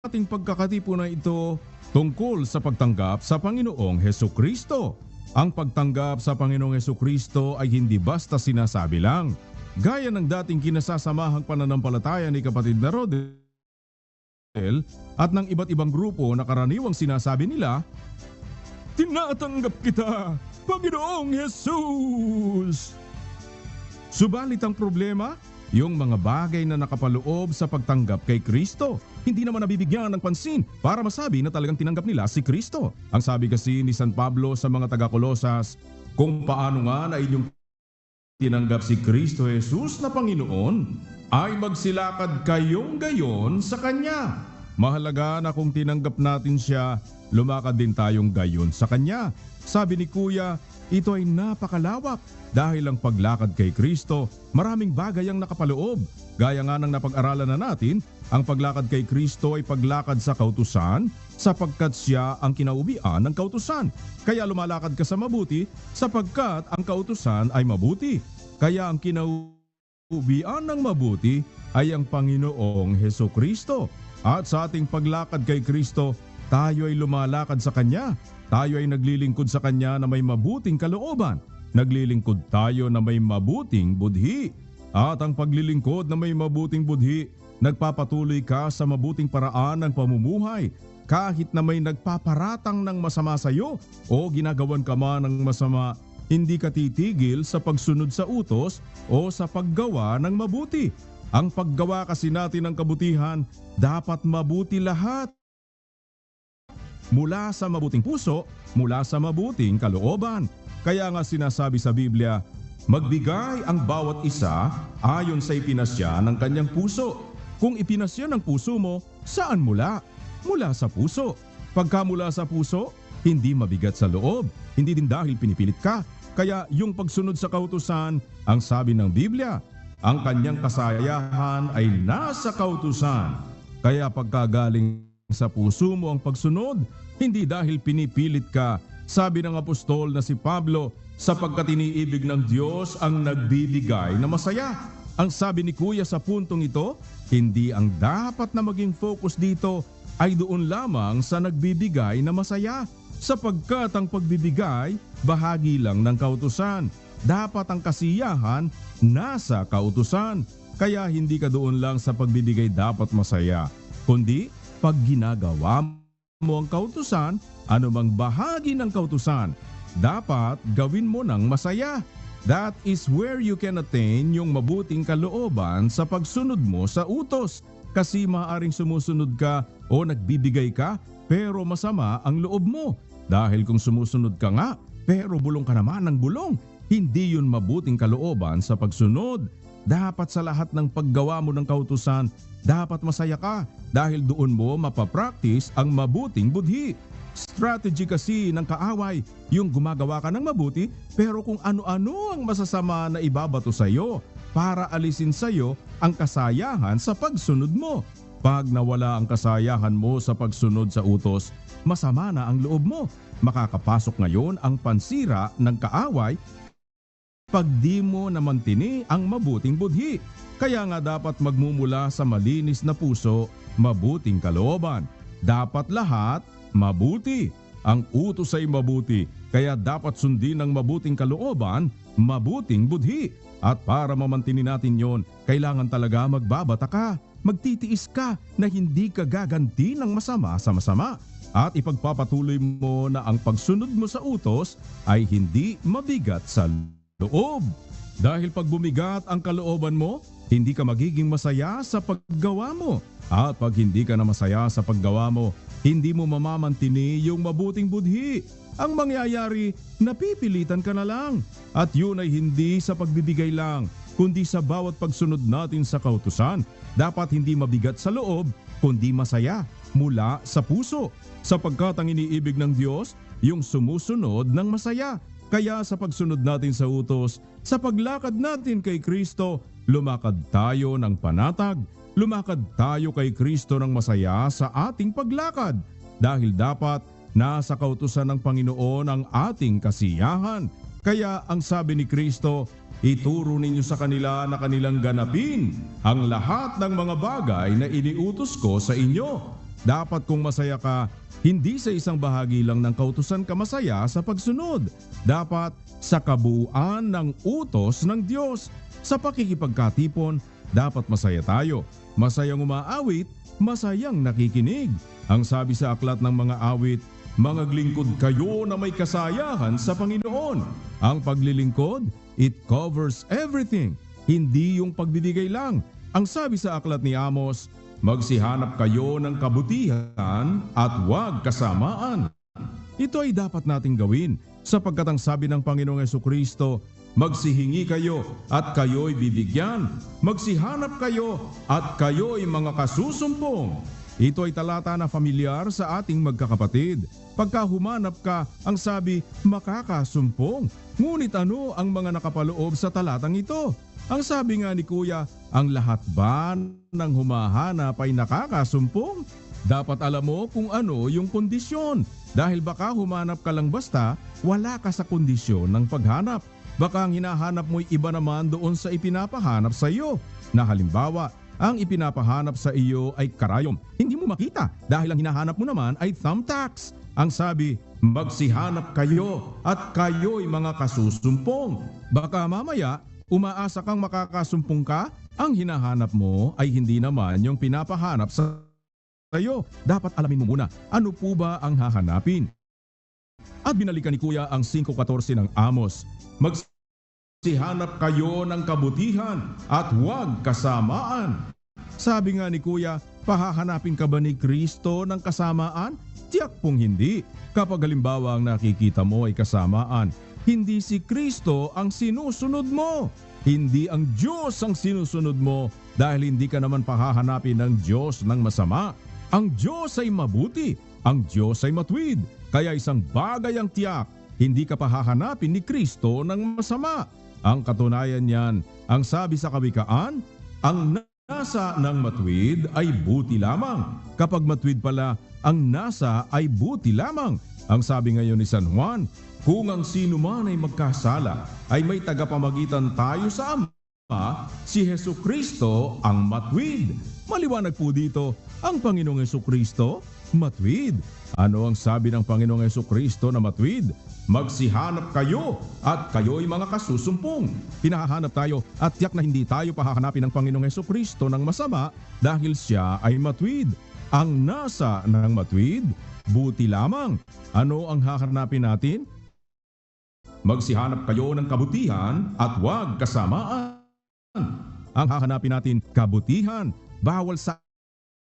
ating pagkakatipunan ito tungkol sa pagtanggap sa Panginoong Hesukristo. Ang pagtanggap sa Panginoong Hesukristo ay hindi basta sinasabi lang. Gaya ng dating kinasasamahang pananampalataya ni kapatid na Rodel at ng iba't ibang grupo na karaniwang sinasabi nila, "Tinatanggap kita, Panginoong Jesus!" Subalit ang problema, yung mga bagay na nakapaloob sa pagtanggap kay Kristo, hindi naman nabibigyan ng pansin para masabi na talagang tinanggap nila si Kristo. Ang sabi kasi ni San Pablo sa mga taga-Kolosas, kung paano nga na inyong tinanggap si Kristo Jesus na Panginoon, ay magsilakad kayong gayon sa Kanya. Mahalaga na kung tinanggap natin siya, lumakad din tayong gayon sa Kanya. Sabi ni Kuya, ito ay napakalawak dahil ang paglakad kay Kristo, maraming bagay ang nakapaloob. Gaya nga ng napag-aralan na natin, ang paglakad kay Kristo ay paglakad sa kautusan sapagkat siya ang kinaubian ng kautusan. Kaya lumalakad ka sa mabuti sapagkat ang kautusan ay mabuti. Kaya ang kinaubian ng mabuti ay ang Panginoong Hesukristo. At sa ating paglakad kay Kristo, tayo ay lumalakad sa Kanya. Tayo ay naglilingkod sa Kanya na may mabuting kalooban. Naglilingkod tayo na may mabuting budhi. At ang paglilingkod na may mabuting budhi, nagpapatuloy ka sa mabuting paraan ng pamumuhay. Kahit na may nagpaparatang ng masama sa iyo o ginagawan ka man ng masama, hindi ka titigil sa pagsunod sa utos o sa paggawa ng mabuti. Ang paggawa kasi natin ng kabutihan, dapat mabuti lahat. Mula sa mabuting puso, mula sa mabuting kalooban. Kaya nga sinasabi sa Biblia, magbigay ang bawat isa ayon sa ipinasya ng kanyang puso. Kung ipinasya ng puso mo, saan mula? Mula sa puso. Pagka mula sa puso, hindi mabigat sa loob. Hindi din dahil pinipilit ka. Kaya yung pagsunod sa kautusan, ang sabi ng Biblia, ang kanyang kasayahan ay nasa kautusan. Kaya pagkagaling sa puso mo ang pagsunod, hindi dahil pinipilit ka. Sabi ng apostol na si Pablo, sapagkat iniibig ng Diyos ang nagbibigay na masaya. Ang sabi ni Kuya sa puntong ito, hindi ang dapat na maging focus dito ay doon lamang sa nagbibigay na masaya. Sapagkat ang pagbibigay, bahagi lang ng kautusan. Dapat ang kasiyahan nasa kautusan. Kaya hindi ka doon lang sa pagbibigay dapat masaya, kundi pag ginagawa mo ang kautusan, anumang bahagi ng kautusan, dapat gawin mo ng masaya. That is where you can attain yung mabuting kalooban sa pagsunod mo sa utos. Kasi maaaring sumusunod ka o nagbibigay ka pero masama ang loob mo. Dahil kung sumusunod ka nga pero bulong ka naman ng bulong, hindi yun mabuting kalooban sa pagsunod. Dapat sa lahat ng paggawa mo ng kautusan, dapat masaya ka dahil doon mo mapapractice ang mabuting budhi. Strategy kasi ng kaaway, yung gumagawa ka ng mabuti pero kung ano-ano ang masasama na ibabato sa iyo para alisin sa iyo ang kasayahan sa pagsunod mo. Pag nawala ang kasayahan mo sa pagsunod sa utos, masama na ang loob mo. Makakapasok ngayon ang pansira ng kaaway pag di mo namantini ang mabuting budhi. Kaya nga dapat magmumula sa malinis na puso, mabuting kalooban. Dapat lahat mabuti. Ang utos ay mabuti, kaya dapat sundin ng mabuting kalooban, mabuting budhi. At para mamantinin natin yon, kailangan talaga magbabata ka. Magtitiis ka na hindi ka gaganti ng masama sa masama. At ipagpapatuloy mo na ang pagsunod mo sa utos ay hindi mabigat sa loob. Dahil pag bumigat ang kalooban mo, hindi ka magiging masaya sa paggawa mo. At pag hindi ka na masaya sa paggawa mo, hindi mo mamamantini yung mabuting budhi. Ang mangyayari, napipilitan ka na lang. At yun ay hindi sa pagbibigay lang, kundi sa bawat pagsunod natin sa kautusan. Dapat hindi mabigat sa loob, kundi masaya mula sa puso. Sapagkat ang iniibig ng Diyos, yung sumusunod ng masaya. Kaya sa pagsunod natin sa utos, sa paglakad natin kay Kristo, lumakad tayo ng panatag. Lumakad tayo kay Kristo ng masaya sa ating paglakad. Dahil dapat nasa kautusan ng Panginoon ang ating kasiyahan. Kaya ang sabi ni Kristo, ituro ninyo sa kanila na kanilang ganapin ang lahat ng mga bagay na iniutos ko sa inyo. Dapat kung masaya ka, hindi sa isang bahagi lang ng kautusan ka masaya sa pagsunod. Dapat sa kabuuan ng utos ng Diyos. Sa pakikipagkatipon, dapat masaya tayo. Masayang umaawit, masayang nakikinig. Ang sabi sa aklat ng mga awit, "Mangaglingkod kayo na may kasayahan sa Panginoon." Ang paglilingkod, it covers everything. Hindi yung pagbibigay lang. Ang sabi sa aklat ni Amos, "Magsihanap kayo ng kabutihan at huwag kasamaan." Ito ay dapat nating gawin sapagkat ang sabi ng Panginoong Jesucristo, "Magsihingi kayo at kayo'y bibigyan. Magsihanap kayo at kayo'y mga kasusumpong." Ito ay talata na familiar sa ating magkakapatid. Pagka humanap ka, ang sabi, makakasumpong. Ngunit ano ang mga nakapaloob sa talatang ito? Ang sabi nga ni Kuya, ang lahat ba ng humahanap ay nakakasumpong? Dapat alam mo kung ano yung kondisyon. Dahil baka humanap ka lang basta, wala ka sa kondisyon ng paghanap. Baka ang hinahanap mo'y iba naman doon sa ipinapahanap sa iyo. Na halimbawa, ang ipinapahanap sa iyo ay karayom. Hindi mo makita dahil ang hinahanap mo naman ay thumbtacks. Ang sabi, magsihanap kayo at kayo'y mga kasusumpong. Baka mamaya, umaasa kang makakasumpong ka, ang hinahanap mo ay hindi naman yung pinapahanap sa iyo. Dapat alamin mo muna, ano po ba ang hahanapin? At binalikan ni Kuya ang 5:14 ng Amos. Magsihanap kayo ng kabutihan at huwag kasamaan. Sabi nga ni Kuya, pahahanapin ka ba ni Kristo ng kasamaan? Tiyak pong hindi. Kapag halimbawa ang nakikita mo ay kasamaan, hindi si Kristo ang sinusunod mo. Hindi ang Diyos ang sinusunod mo dahil hindi ka naman pahahanapin ng Diyos ng masama. Ang Diyos ay mabuti, ang Diyos ay matuwid. Kaya isang bagay ang tiyak, hindi ka pahahanapin ni Kristo ng masama. Ang katunayan niyan, ang sabi sa Kawikaan, ang nasa ng matuwid ay buti lamang. Kapag matuwid pala, ang nasa ay buti lamang. Ang sabi ngayon ni San Juan, kung ang sino man ay magkasala, ay may tagapamagitan tayo sa Ama, si Jesucristo ang matuwid. Maliwanag po dito, ang Panginoong Jesucristo, matuwid. Ano ang sabi ng Panginoong Jesucristo na matuwid? Magsihanap kayo at kayo'y mga kasusumpong. Pinahahanap tayo at tiyak na hindi tayo pahahanapin ng Panginoong Jesucristo ng masama dahil siya ay matuwid. Ang nasa ng matuwid, buti lamang. Ano ang hahanapin natin? Magsihanap kayo ng kabutihan at huwag kasamaan. Ang hahanapin natin, kabutihan. Bawal sa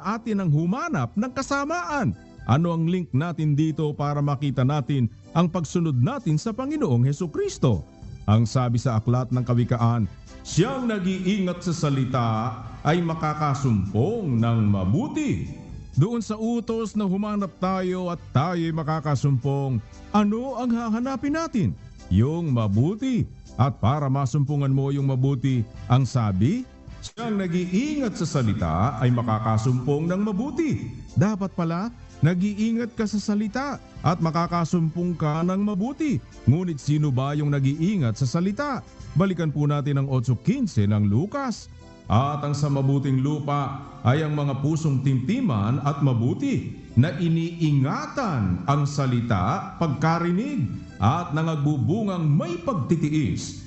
atin ang humanap ng kasamaan. Ano ang link natin dito para makita natin ang pagsunod natin sa Panginoong Hesukristo? Ang sabi sa aklat ng Kawikaan, siyang nag-iingat sa salita ay makakasumpong ng mabuti. Doon sa utos na humanap tayo at tayo'y makakasumpong, ano ang hahanapin natin? Yung mabuti. At para masumpungan mo yung mabuti, ang sabi, siyang nag-iingat sa salita ay makakasumpong ng mabuti. Dapat pala, nag-iingat ka sa salita at makakasumpong ka ng mabuti. Ngunit sino ba yung nag-iingat sa salita? Balikan po natin ang 8:15 ng Lucas. At ang sa mabuting lupa ay ang mga pusong timtiman at mabuti na iniingatan ang salita pagkarinig at nangagbubungang may pagtitiis.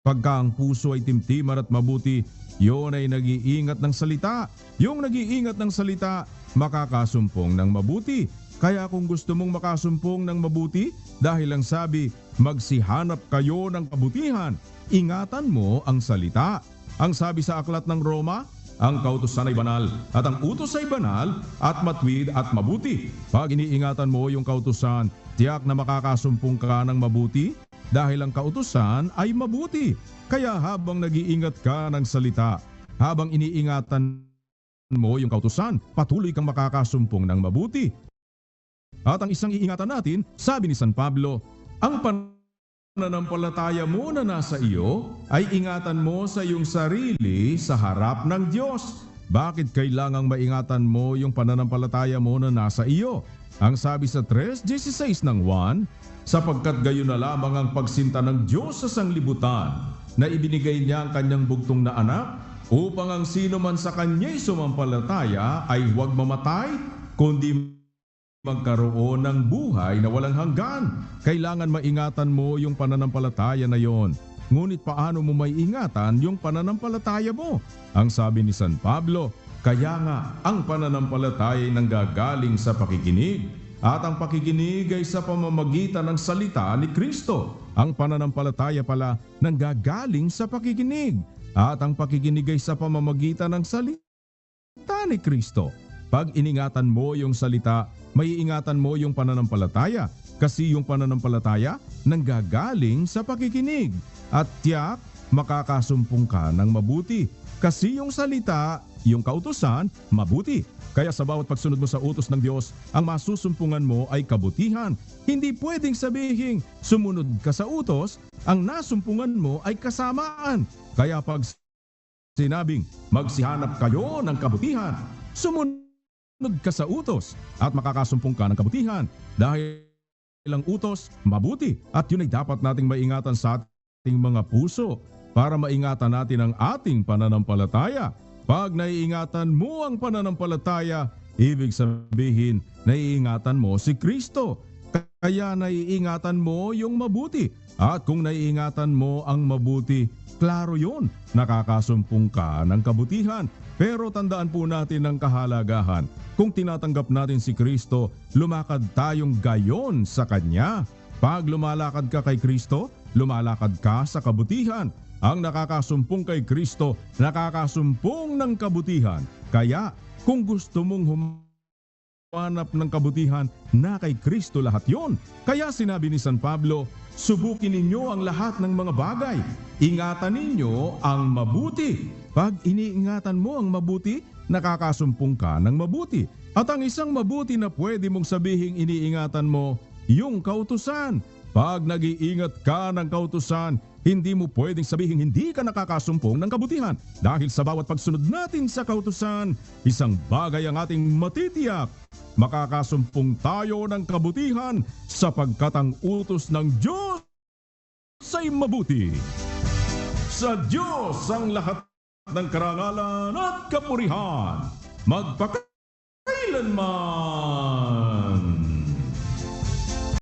Pagka ang puso ay timtiman at mabuti, yun ay nag-iingat ng salita. Yung nag-iingat ng salita, makakasumpong ng mabuti. Kaya kung gusto mong makasumpong ng mabuti, dahil ang sabi, magsihanap kayo ng kabutihan, ingatan mo ang salita. Ang sabi sa aklat ng Roma, ang kautusan ay banal at ang utos ay banal at matuwid at mabuti. Pag iniingatan mo yung kautusan, tiyak na makakasumpong ka ng mabuti dahil ang kautusan ay mabuti. Kaya habang nag-iingat ka ng salita, habang iniingatan mo yung kautusan, patuloy kang makakasumpong ng mabuti. At ang isang iingatan natin, sabi ni San Pablo, ang pananampalataya mo na nasa iyo ay ingatan mo sa iyong sarili sa harap ng Diyos. Bakit kailangang maingatan mo yung pananampalataya mo na nasa iyo? Ang sabi sa 3:16 ng 1, sapagkat gayon na lamang ang pagsinta ng Diyos sa sanglibutan na ibinigay niya ang kanyang bugtong na anak upang ang sino man sa kanya'y sumampalataya ay huwag mamatay, kundi magkaroon ng buhay na walang hanggan. Kailangan maingatan mo yung pananampalataya na yon. Ngunit paano mo maiingatan yung pananampalataya mo? Ang sabi ni San Pablo, kaya nga ang pananampalataya ay nanggagaling sa pakikinig, at ang pakikinig ay sa pamamagitan ng salita ni Kristo. Ang pananampalataya pala nanggagaling sa pakikinig, at ang pakikinig ay sa pamamagitan ng salita ni Kristo. Pag iningatan mo yung salita, maiingatan mo yung pananampalataya, kasi yung pananampalataya nanggagaling sa pakikinig. At tiyak, makakasumpong ka ng mabuti, kasi yung salita, yung kautusan, mabuti. Kaya sa bawat pagsunod mo sa utos ng Diyos, ang masusumpungan mo ay kabutihan. Hindi pwedeng sabihin, sumunod ka sa utos, ang nasumpungan mo ay kasamaan. Kaya pag sinabing, magsihanap kayo ng kabutihan, sumunod ka sa utos at makakasumpong ka ng kabutihan. Dahil ang utos, mabuti, at yun ay dapat nating maingatan sa ating mga puso para maingatan natin ang ating pananampalataya. Pag naiingatan mo ang pananampalataya, ibig sabihin, naiingatan mo si Kristo. Kaya naiingatan mo yung mabuti. At kung naiingatan mo ang mabuti, klaro yun, nakakasumpong ka ng kabutihan. Pero tandaan po natin ang kahalagahan. Kung tinatanggap natin si Kristo, lumakad tayong gayon sa Kanya. Pag lumalakad ka kay Kristo, lumalakad ka sa kabutihan. Ang nakakasumpong kay Kristo, nakakasumpong ng kabutihan. Kaya kung gusto mong humanap ng kabutihan, na kay Kristo lahat yon. Kaya sinabi ni San Pablo, subukin ninyo ang lahat ng mga bagay. Ingatan ninyo ang mabuti. Pag iniingatan mo ang mabuti, nakakasumpong ka ng mabuti. At ang isang mabuti na pwede mong sabihing iniingatan mo, yung kautusan. Pag nag-iingat ka ng kautusan, hindi mo pwedeng sabihin hindi ka nakakasumpong ng kabutihan. Dahil sa bawat pagsunod natin sa kautusan, isang bagay ang ating matitiyak. Makakasumpong tayo ng kabutihan sapagkat ang utos ng Diyos ay mabuti. Sa Diyos ang lahat ng karangalan at kapurihan, magpakailanman.